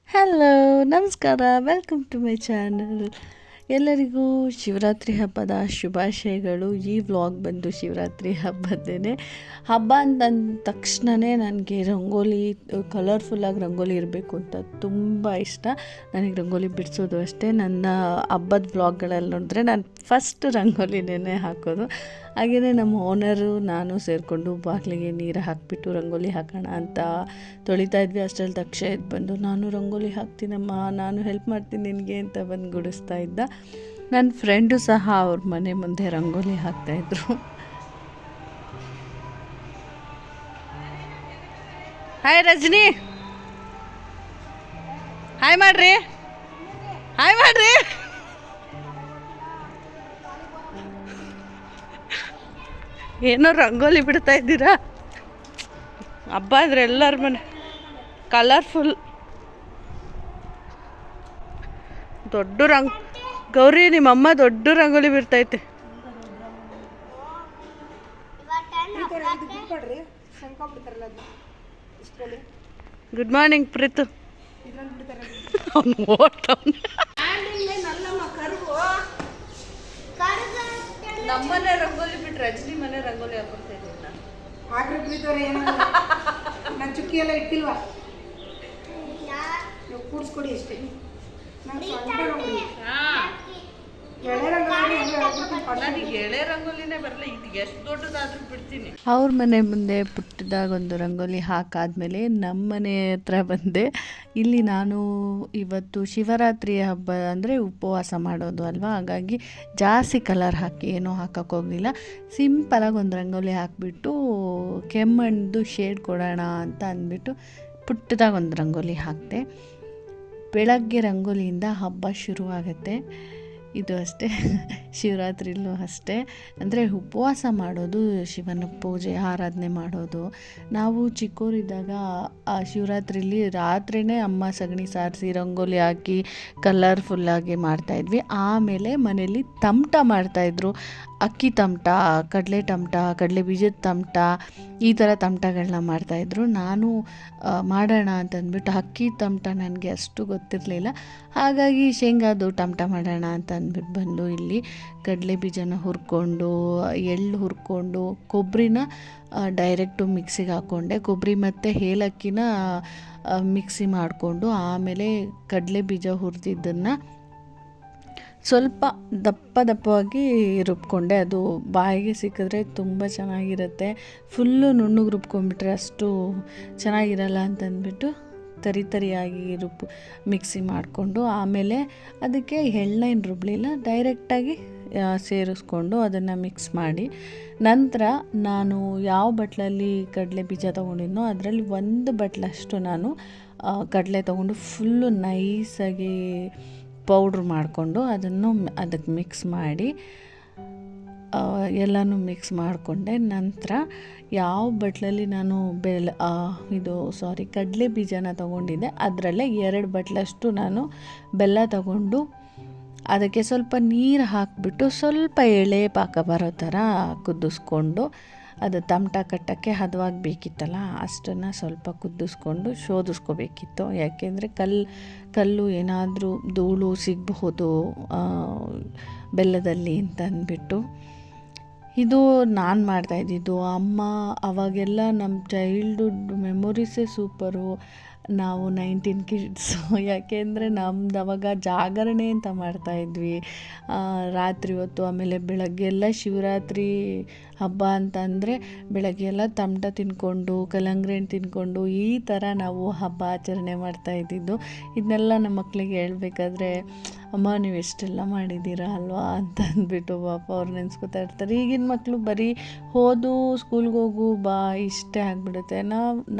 Hello, ನಮಸ್ಕಾರ. Welcome to my channel. ಎಲ್ಲರಿಗೂ ಶಿವರಾತ್ರಿ ಹಬ್ಬದ ಶುಭಾಶಯಗಳು. ಈ ವ್ಲಾಗ್ ಬಂದು ಶಿವರಾತ್ರಿ ಹಬ್ಬದ್ದೇನೆ. ಹಬ್ಬ ಅಂತಂದ ತಕ್ಷಣವೇ ನನಗೆ ರಂಗೋಲಿ, ಕಲರ್ಫುಲ್ಲಾಗಿ ರಂಗೋಲಿ ಇರಬೇಕು ಅಂತ ತುಂಬ ಇಷ್ಟ. ನನಗೆ ರಂಗೋಲಿ ಬಿಡಿಸೋದು ಅಷ್ಟೇ. ನನ್ನ ಹಬ್ಬದ ವ್ಲಾಗ್ಗಳಲ್ಲಿ ನೋಡಿದ್ರೆ ನಾನು ಫಸ್ಟ್ ರಂಗೋಲಿನೇ ಹಾಕೋದು. ಹಾಗೆಯೇ ನಮ್ಮ ಓನರು ನಾನು ಸೇರಿಕೊಂಡು ಬಾಗಿಲಿಗೆ ನೀರು ಹಾಕಿಬಿಟ್ಟು ರಂಗೋಲಿ ಹಾಕೋಣ ಅಂತ ತೊಳಿತಾ ಇದ್ವಿ. ಅಷ್ಟರಲ್ಲಿ ತಕ್ಷ ಎದ್ದು ಬಂದು, ನಾನು ರಂಗೋಲಿ ಹಾಕ್ತೀನಮ್ಮ, ನಾನು ಹೆಲ್ಪ್ ಮಾಡ್ತೀನಿ ನಿನಗೆ ಅಂತ ಬಂದು ಗುಡಿಸ್ತಾ ಇದ್ದ. ನನ್ನ ಫ್ರೆಂಡು ಸಹ ಅವ್ರ ಮನೆ ಮುಂದೆ ರಂಗೋಲಿ ಹಾಕ್ತಾಯಿದ್ರು. ಹಾಯ್ ರಜನಿ, ಹಾಯ್ ಮಾಡ್ರಿ, ಹಾಯ್ ಮಾಡ್ರಿ. ಏನೋ ರಂಗೋಲಿ ಬಿಡ್ತಾ ಇದ್ದೀರಾ? ಹಬ್ಬ ಅಂದರೆ ಎಲ್ಲರ ಮನೆ ಕಲರ್ಫುಲ್ ದೊಡ್ಡ ಗೌರಿ, ನಿಮ್ಮಮ್ಮ ದೊಡ್ಡ ರಂಗೋಲಿ ಬಿಡ್ತೈತೆ. Good morning Preetu. ನಮ್ಮನೆ ರಂಗೋಲಿ ಬಿಟ್ಟು ರಜನಿ ಮನೆ ರಂಗೋಲಿ ಹಾಕೊಳ್ತಾ ಇದ್ದೀನಿ ನಾನು ಚುಕ್ಕಿ ಎಲ್ಲ ಇಟ್ಟಿಲ್ವಾ? ನೀವು ಕೂಡಿಸ್ಕೊಡಿ ಅಷ್ಟೇ. ನನಗೆ ಎಳೆ ರಂಗೋಲಿನೇ ಬರಲ್ಲ. ಇದು ಎಷ್ಟು ದೊಡ್ಡದಾದ್ರೂ ಬಿಡ್ತೀನಿ. ಅವ್ರ ಮನೆ ಮುಂದೆ ಪುಟ್ಟದಾಗ ಒಂದು ರಂಗೋಲಿ ಹಾಕಾದ್ಮೇಲೆ ನಮ್ಮ ಮನೆ ಹತ್ರ ಬಂದೆ. ಇಲ್ಲಿ ನಾನು ಇವತ್ತು ಶಿವರಾತ್ರಿ ಹಬ್ಬ ಅಂದರೆ ಉಪವಾಸ ಮಾಡೋದು ಅಲ್ವಾ, ಹಾಗಾಗಿ ಜಾಸ್ತಿ ಕಲರ್ ಹಾಕಿ ಏನೂ ಹಾಕೋಕ್ಕೋಗಲಿಲ್ಲ. ಸಿಂಪಲಾಗಿ ಒಂದು ರಂಗೋಲಿ ಹಾಕಿಬಿಟ್ಟು ಕೆಮ್ಮಣ್ಣದು ಶೇಡ್ ಕೊಡೋಣ ಅಂತ ಅಂದ್ಬಿಟ್ಟು ಪುಟ್ಟದಾಗ ಒಂದು ರಂಗೋಲಿ ಹಾಕಿದೆ. ಬೆಳಗ್ಗೆ ರಂಗೋಲಿಯಿಂದ ಹಬ್ಬ ಶುರುವಾಗುತ್ತೆ. ಇದು ಅಷ್ಟೇ, ಶಿವರಾತ್ರಿಲೂ ಅಷ್ಟೇ. ಅಂದರೆ ಉಪವಾಸ ಮಾಡೋದು, ಶಿವನ ಪೂಜೆ ಆರಾಧನೆ ಮಾಡೋದು. ನಾವು ಚಿಕ್ಕವರಿದ್ದಾಗ ಆ ಶಿವರಾತ್ರಿಲಿ ರಾತ್ರಿಯೇ ಅಮ್ಮ ಸಗಣಿ ಸಾರಿಸಿ ರಂಗೋಲಿ ಹಾಕಿ ಕಲರ್ಫುಲ್ಲಾಗಿ ಮಾಡ್ತಾಯಿದ್ವಿ. ಆಮೇಲೆ ಮನೇಲಿ ತಮಟ ಮಾಡ್ತಾಯಿದ್ರು. ಅಕ್ಕಿ ತಮಟ, ಕಡಲೆ ತಮಟ, ಕಡಲೆ ಬೀಜದ ತಮಟ, ಈ ಥರ ತಮಟಗಳನ್ನ ಮಾಡ್ತಾಯಿದ್ರು. ನಾನು ಮಾಡೋಣ ಅಂತಂದ್ಬಿಟ್ಟು ಅಕ್ಕಿ ತಮಟ ನನಗೆ ಅಷ್ಟು ಗೊತ್ತಿರಲಿಲ್ಲ. ಹಾಗಾಗಿ ಶೇಂಗಾದು ತಮಟ ಮಾಡೋಣ ಅಂತ ಅಂದ್ಬಿಟ್ಟು ಬಂದು ಇಲ್ಲಿ ಕಡಲೆ ಬೀಜನ ಹುರ್ಕೊಂಡು, ಎಳ್ಳು ಹುರ್ಕೊಂಡು, ಕೊಬ್ಬರಿನ ಡೈರೆಕ್ಟು ಮಿಕ್ಸಿಗೆ ಹಾಕ್ಕೊಂಡೆ. ಕೊಬ್ಬರಿ ಮತ್ತು ಏಲಕ್ಕಿನ ಮಿಕ್ಸಿ ಮಾಡಿಕೊಂಡು, ಆಮೇಲೆ ಕಡಲೆ ಬೀಜ ಹುರಿದಿದ್ದನ್ನು ಸ್ವಲ್ಪ ದಪ್ಪವಾಗಿ ರುಬ್ಕೊಂಡೆ. ಅದು ಬಾಯಿಗೆ ಸಿಕ್ಕಿದ್ರೆ ತುಂಬ ಚೆನ್ನಾಗಿರುತ್ತೆ. ಫುಲ್ಲು ನುಣ್ಣಗೆ ರುಬ್ಕೊಂಡ್ಬಿಟ್ರೆ ಅಷ್ಟು ಚೆನ್ನಾಗಿರಲ್ಲ ಅಂತಂದ್ಬಿಟ್ಟು ತರಿಯಾಗಿ ಮಿಕ್ಸಿ ಮಾಡಿಕೊಂಡು, ಆಮೇಲೆ ಅದಕ್ಕೆ ಎಳ್ಳೇನು ರುಬ್ಬಲಿಲ್ಲ, ಡೈರೆಕ್ಟಾಗಿ ಸೇರಿಸ್ಕೊಂಡು ಅದನ್ನು ಮಿಕ್ಸ್ ಮಾಡಿ, ನಂತರ ನಾನು ಯಾವ ಬಟ್ಲಲ್ಲಿ ಕಡಲೆ ಬೀಜ ತೊಗೊಂಡಿದ್ನೋ ಅದರಲ್ಲಿ ಒಂದು ಬಟ್ಲಷ್ಟು ನಾನು ಕಡಲೆ ತೊಗೊಂಡು ಫುಲ್ಲು ನೈಸಾಗಿ ಪೌಡ್ರ್ ಮಾಡಿಕೊಂಡು ಅದನ್ನು ಅದಕ್ಕೆ ಮಿಕ್ಸ್ ಮಾಡಿ ಎಲ್ಲನೂ ಮಿಕ್ಸ್ ಮಾಡಿಕೊಂಡೆ. ನಂತರ ಯಾವ ಬಟ್ಲಲ್ಲಿ ನಾನು ಕಡಲೆ ಬೀಜನ ತೊಗೊಂಡಿದ್ದೆ ಅದರಲ್ಲೇ 2 ಬಟ್ಲಷ್ಟು ನಾನು ಬೆಲ್ಲ ತಗೊಂಡು ಅದಕ್ಕೆ ಸ್ವಲ್ಪ ನೀರು ಹಾಕಿಬಿಟ್ಟು ಸ್ವಲ್ಪ ಎಳೆ ಪಾಕ ಬರೋ ಥರ ಕುದಿಸ್ಕೊಂಡು, ಅದು ತಮಟ ಕಟ್ಟೋಕ್ಕೆ ಹದವಾಗಿ ಬೇಕಿತ್ತಲ್ಲ ಅಷ್ಟನ್ನು ಸ್ವಲ್ಪ ಕುದಿಸ್ಕೊಂಡು ಶೋಧಿಸ್ಕೋಬೇಕಿತ್ತು. ಯಾಕೆಂದರೆ ಕಲ್ಲು ಏನಾದರೂ ಧೂಳು ಸಿಗಬಹುದು ಬೆಲ್ಲದಲ್ಲಿ ಅಂತ ಅಂದ್ಬಿಟ್ಟು. ಇದು ನಾನು ಮಾಡ್ತಾಯಿದ್ದಿದ್ದು. ಅಮ್ಮ ಅವಾಗೆಲ್ಲ ನಮ್ಮ ಚೈಲ್ಡ್ಹುಡ್ ಮೆಮೊರೀಸೇ ಸೂಪರು. ನಾವು 19 ಕಿಡ್ಸು. ಯಾಕೆಂದರೆ ನಮ್ದು ಅವಾಗ ಜಾಗರಣೆ ಅಂತ ಮಾಡ್ತಾಯಿದ್ವಿ ರಾತ್ರಿ ಹೊತ್ತು. ಆಮೇಲೆ ಬೆಳಗ್ಗೆ ಎಲ್ಲ ಶಿವರಾತ್ರಿ ಹಬ್ಬ ಅಂತಂದರೆ ಬೆಳಗ್ಗೆ ಎಲ್ಲ ತಮಟ ತಿನ್ಕೊಂಡು, ಕಲ್ಲಂಗಡಿ ಹಣ್ಣು ತಿನ್ಕೊಂಡು, ಈ ಥರ ನಾವು ಹಬ್ಬ ಆಚರಣೆ ಮಾಡ್ತಾಯಿದ್ದಿದ್ದು. ಇದನ್ನೆಲ್ಲ ನಮ್ಮ ಮಕ್ಕಳಿಗೆ ಹೇಳ್ಬೇಕಾದ್ರೆ, ಅಮ್ಮ ನೀವು ಎಷ್ಟೆಲ್ಲ ಮಾಡಿದ್ದೀರಾ ಅಲ್ವಾ ಅಂತ ಅಂದ್ಬಿಟ್ಟು ಪಾಪ ಅವ್ರು ನೆನೆಸ್ಕೊತಾ ಇರ್ತಾರೆ. ಈಗಿನ ಮಕ್ಕಳು ಬರೀ ಸ್ಕೂಲ್ಗೆ ಹೋಗು ಬಾ ಇಷ್ಟೇ ಆಗಿಬಿಡುತ್ತೆ.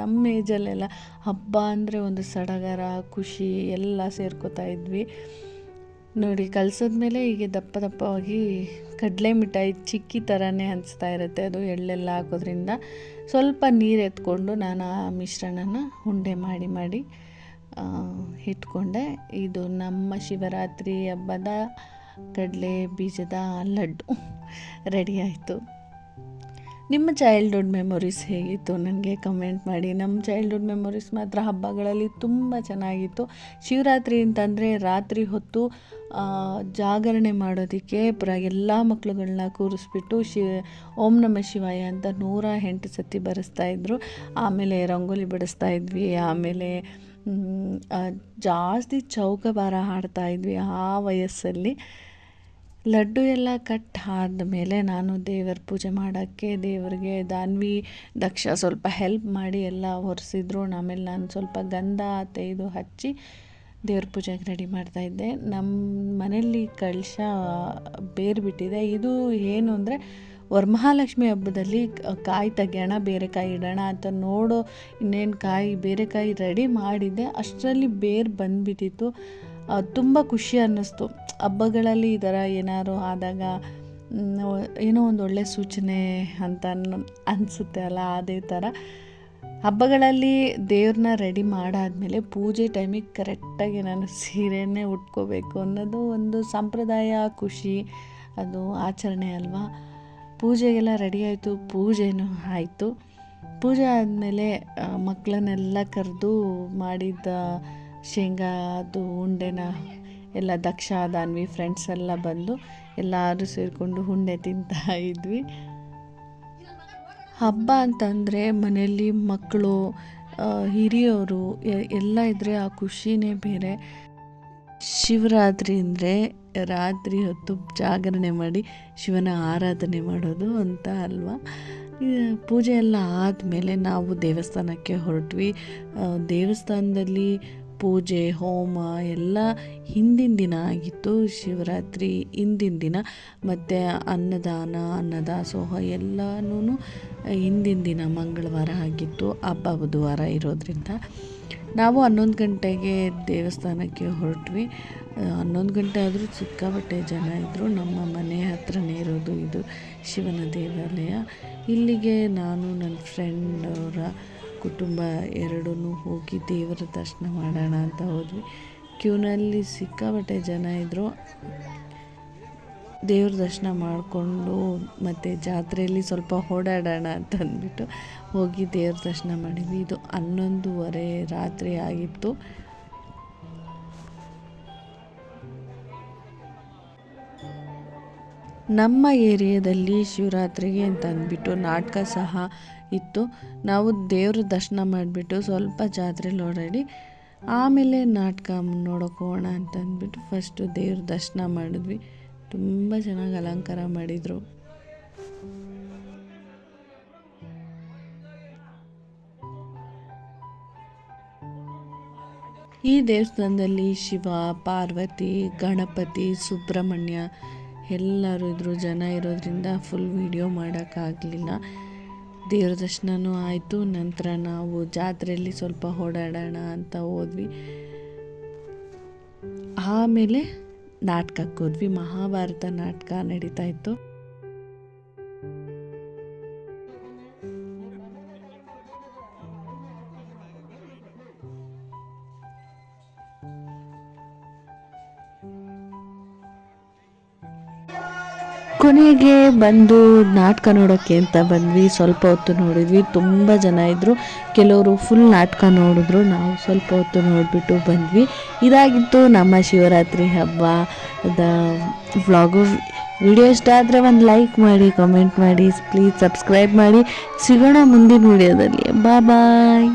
ನಮ್ಮ ಏಜಲ್ಲೆಲ್ಲ ಹಬ್ಬ ಅಂದರೆ ಒಂದು ಸಡಗರ, ಖುಷಿ ಎಲ್ಲ ಸೇರ್ಕೋತಾ ಇದ್ವಿ. ನೋಡಿ, ಕಲಸಿದ್ಮೇಲೆ ಹೀಗೆ ದಪ್ಪವಾಗಿ ಕಡಲೆ ಮಿಠಾಯಿ ಚಿಕ್ಕಿ ಥರನೇ ಅನಿಸ್ತಾ ಇರುತ್ತೆ. ಅದು ಎಳ್ಳೆಲ್ಲ ಹಾಕೋದ್ರಿಂದ ಸ್ವಲ್ಪ ನೀರು ಎತ್ಕೊಂಡು ನಾನು ಆ ಮಿಶ್ರಣನ ಉಂಡೆ ಮಾಡಿ ಇಟ್ಕೊಂಡೆ. ಇದು ನಮ್ಮ ಶಿವರಾತ್ರಿ ಹಬ್ಬದ ಕಡಲೆ ಬೀಜದ ಲಡ್ಡು ರೆಡಿ ಆಯಿತು. ನಿಮ್ಮ ಚೈಲ್ಡ್ಹುಡ್ ಮೆಮೊರೀಸ್ ಹೇಗಿತ್ತು ನನಗೆ ಕಮೆಂಟ್ ಮಾಡಿ. ನಮ್ಮ ಚೈಲ್ಡ್ಹುಡ್ ಮೆಮೊರೀಸ್ ಮಾತ್ರ ಹಬ್ಬಗಳಲ್ಲಿ ತುಂಬ ಚೆನ್ನಾಗಿತ್ತು. ಶಿವರಾತ್ರಿ ಅಂತಂದರೆ ರಾತ್ರಿ ಹೊತ್ತು ಜಾಗರಣೆ ಮಾಡೋದಕ್ಕೆ ಎಲ್ಲ ಮಕ್ಕಳುಗಳನ್ನ ಕೂರಿಸ್ಬಿಟ್ಟು ಓಂ ನಮಃ ಶಿವಾಯ ಅಂತ 108 ಸತಿ ಬರೆಸ್ತಾಯಿದ್ರು. ಆಮೇಲೆ ರಂಗೋಲಿ ಬಿಡಿಸ್ತಾಯಿದ್ವಿ. ಆಮೇಲೆ ಜಾಸ್ತಿ ಚೌಕಬಾರ ಹಾಡ್ತಾಯಿದ್ವಿ ಆ ವಯಸ್ಸಲ್ಲಿ. ಲಡ್ಡು ಎಲ್ಲ ಕಟ್ ಆದಮೇಲೆ ನಾನು ದೇವರ ಪೂಜೆ ಮಾಡೋಕ್ಕೆ ದೇವರಿಗೆ ದಾನ್ವಿ ದಕ್ಷ ಸ್ವಲ್ಪ ಹೆಲ್ಪ್ ಮಾಡಿ ಎಲ್ಲ ಒರೆಸಿದ್ರು. ಆಮೇಲೆ ನಾನು ಸ್ವಲ್ಪ ಗಂಧ ತೆಗೆದು ಹಚ್ಚಿ ದೇವ್ರ ಪೂಜೆಗೆ ರೆಡಿ ಮಾಡ್ತಾಯಿದ್ದೆ. ನಮ್ಮ ಮನೆಯಲ್ಲಿ ಕಳಶ ಬೇರೆ ಬಿಟ್ಟಿದೆ. ಇದು ಏನು ಅಂದರೆ ವರಮಹಾಲಕ್ಷ್ಮಿ ಹಬ್ಬದಲ್ಲಿ ಕಾಯಿ ತೆಗೆಯೋಣ, ಬೇರೆ ಕಾಯಿ ಇಡೋಣ ಅಂತ ನೋಡೋ ಇನ್ನೇನು ಬೇರೆ ಕಾಯಿ ರೆಡಿ ಮಾಡಿದ್ದೆ. ಅಷ್ಟರಲ್ಲಿ ಬೇರೆ ಬಂದುಬಿಟ್ಟಿತ್ತು. ತುಂಬ ಖುಷಿ ಅನ್ನಿಸ್ತು. ಹಬ್ಬಗಳಲ್ಲಿ ಈ ಥರ ಏನಾದ್ರು ಆದಾಗ ಏನೋ ಒಂದು ಒಳ್ಳೆ ಸೂಚನೆ ಅಂತ ಅನಿಸುತ್ತೆ ಅಲ್ಲ, ಅದೇ ಥರ ಹಬ್ಬಗಳಲ್ಲಿ ದೇವ್ರನ್ನ ರೆಡಿ ಮಾಡಾದಮೇಲೆ ಪೂಜೆ ಟೈಮಿಗೆ ಕರೆಕ್ಟಾಗಿ ನಾನು ಸೀರೆನೇ ಉಟ್ಕೋಬೇಕು ಅನ್ನೋದು ಒಂದು ಸಂಪ್ರದಾಯ, ಖುಷಿ, ಅದು ಆಚರಣೆ ಅಲ್ವಾ. ಪೂಜೆಗೆಲ್ಲ ರೆಡಿ ಆಯಿತು, ಪೂಜೆನೂ ಆಯಿತು. ಪೂಜೆ ಆದಮೇಲೆ ಮಕ್ಕಳನ್ನೆಲ್ಲ ಕರೆದು ಮಾಡಿದ್ದ ಶೇಂಗಾದು ಉಂಡೆನ ಎಲ್ಲ ದಕ್ಷ ದಾನ್ವಿ ಫ್ರೆಂಡ್ಸ್ ಎಲ್ಲ ಬಂದು ಎಲ್ಲರೂ ಸೇರಿಕೊಂಡು ಉಂಡೆ ತಿಂತಾ ಇದ್ವಿ. ಹಬ್ಬ ಅಂತಂದರೆ ಮನೆಯಲ್ಲಿ ಮಕ್ಕಳು, ಹಿರಿಯವರು ಎಲ್ಲ ಇದ್ದರೆ ಆ ಖುಷಿನೇ ಬೇರೆ. ಶಿವರಾತ್ರಿ ಅಂದರೆ ರಾತ್ರಿ ಹೊತ್ತು ಜಾಗರಣೆ ಮಾಡಿ ಶಿವನ ಆರಾಧನೆ ಮಾಡೋದು ಅಂತ ಅಲ್ವಾ. ಪೂಜೆ ಎಲ್ಲ ಆದಮೇಲೆ ನಾವು ದೇವಸ್ಥಾನಕ್ಕೆ ಹೊರಟ್ವಿ. ದೇವಸ್ಥಾನದಲ್ಲಿ ಪೂಜೆ ಹೋಮ ಎಲ್ಲ ಹಿಂದಿನ ದಿನ ಆಗಿತ್ತು. ಶಿವರಾತ್ರಿ ಹಿಂದಿನ ದಿನ. ಮತ್ತು ಅನ್ನದಾಸೋಹ ಎಲ್ಲನೂ ಹಿಂದಿನ ದಿನ ಮಂಗಳವಾರ ಆಗಿತ್ತು. ಹಬ್ಬ ಬುಧವಾರ ಇರೋದ್ರಿಂದ ನಾವು 11 ಗಂಟೆಗೆ ದೇವಸ್ಥಾನಕ್ಕೆ ಹೊರಟ್ವಿ. 11 ಗಂಟೆ ಆದರೂ ಸಿಕ್ಕಾಪಟ್ಟೆ ಜನ ಇದ್ದರು. ನಮ್ಮ ಮನೆ ಹತ್ರನೇ ಇರೋದು ಇದು ಶಿವನ ದೇವಾಲಯ. ಇಲ್ಲಿಗೆ ನಾನು ನನ್ನ ಫ್ರೆಂಡ್ ಅವರ ಕುಟುಂಬ ಎರಡೂ ಹೋಗಿ ದೇವರ ದರ್ಶನ ಮಾಡೋಣ ಅಂತ ಹೋದ್ವಿ. ಕ್ಯೂನಲ್ಲಿ ಸಿಕ್ಕಾಪಟ್ಟೆ ಜನ ಇದ್ದರು. ದೇವ್ರ ದರ್ಶನ ಮಾಡಿಕೊಂಡು ಮತ್ತು ಜಾತ್ರೆಯಲ್ಲಿ ಸ್ವಲ್ಪ ಓಡಾಡೋಣ ಅಂತ ಅಂದ್ಬಿಟ್ಟು ಹೋಗಿ ದೇವ್ರ ದರ್ಶನ ಮಾಡಿದ್ವಿ. ಇದು 11:30 ರಾತ್ರಿ ಆಗಿತ್ತು. ನಮ್ಮ ಏರಿಯಾದಲ್ಲಿ ಶಿವರಾತ್ರಿಗೆ ಅಂತ ಅಂದ್ಬಿಟ್ಟು ನಾಟಕ ಸಹ ಇತ್ತು. ನಾವು ದೇವ್ರ ದರ್ಶನ ಮಾಡಿಬಿಟ್ಟು ಸ್ವಲ್ಪ ಜಾತ್ರೆಲಿ ಓಡಾಡಿ ಆಮೇಲೆ ನಾಟಕ ನೋಡೋಕೆ ಹೋಗೋಣ ಅಂತ ಅಂದ್ಬಿಟ್ಟು ಫಸ್ಟು ದೇವ್ರ ದರ್ಶನ ಮಾಡಿದ್ವಿ. ತುಂಬ ಚೆನ್ನಾಗಿ ಅಲಂಕಾರ ಮಾಡಿದರು. ಈ ದೇವಸ್ಥಾನದಲ್ಲಿ ಶಿವ, ಪಾರ್ವತಿ, ಗಣಪತಿ, ಸುಬ್ರಹ್ಮಣ್ಯ ಎಲ್ಲರೂ ಇದ್ದರು. ಜನ ಇರೋದ್ರಿಂದ ಫುಲ್ ವಿಡಿಯೋ ಮಾಡೋಕ್ಕಾಗಲಿಲ್ಲ. ದೇವ್ರ ದರ್ಶನವೂ ಆಯಿತು. ನಂತರ ನಾವು ಜಾತ್ರೆಯಲ್ಲಿ ಸ್ವಲ್ಪ ಓಡಾಡೋಣ ಅಂತ ಹೋದ್ವಿ. ಆಮೇಲೆ ನಾಟಕಕ್ಕೆ ಹೋದ್ವಿ. ಮಹಾಭಾರತ ನಾಟಕ ನಡೀತಾ ಇತ್ತು. ಕೊನೆಗೆ ಬಂದು ನಾಟಕ ನೋಡೋಕ್ಕೆ ಅಂತ ಬಂದ್ವಿ. ಸ್ವಲ್ಪ ಹೊತ್ತು ನೋಡಿದ್ವಿ. ತುಂಬ ಜನ ಇದ್ದರು. ಕೆಲವರು ಫುಲ್ ನಾಟಕ ನೋಡಿದ್ರು. ನಾವು ಸ್ವಲ್ಪ ಹೊತ್ತು ನೋಡಿಬಿಟ್ಟು ಬಂದ್ವಿ. ಇದಾಗಿತ್ತು ನಮ್ಮ ಶಿವರಾತ್ರಿ ಹಬ್ಬದ ವ್ಲಾಗು. ವಿಡಿಯೋ ಇಷ್ಟ ಆದರೆ ಒಂದು ಲೈಕ್ ಮಾಡಿ, ಕಮೆಂಟ್ ಮಾಡಿ, ಪ್ಲೀಸ್ ಸಬ್ಸ್ಕ್ರೈಬ್ ಮಾಡಿ. ಸಿಗೋಣ ಮುಂದಿನ ವಿಡಿಯೋದಲ್ಲಿ. ಬಾಯ್.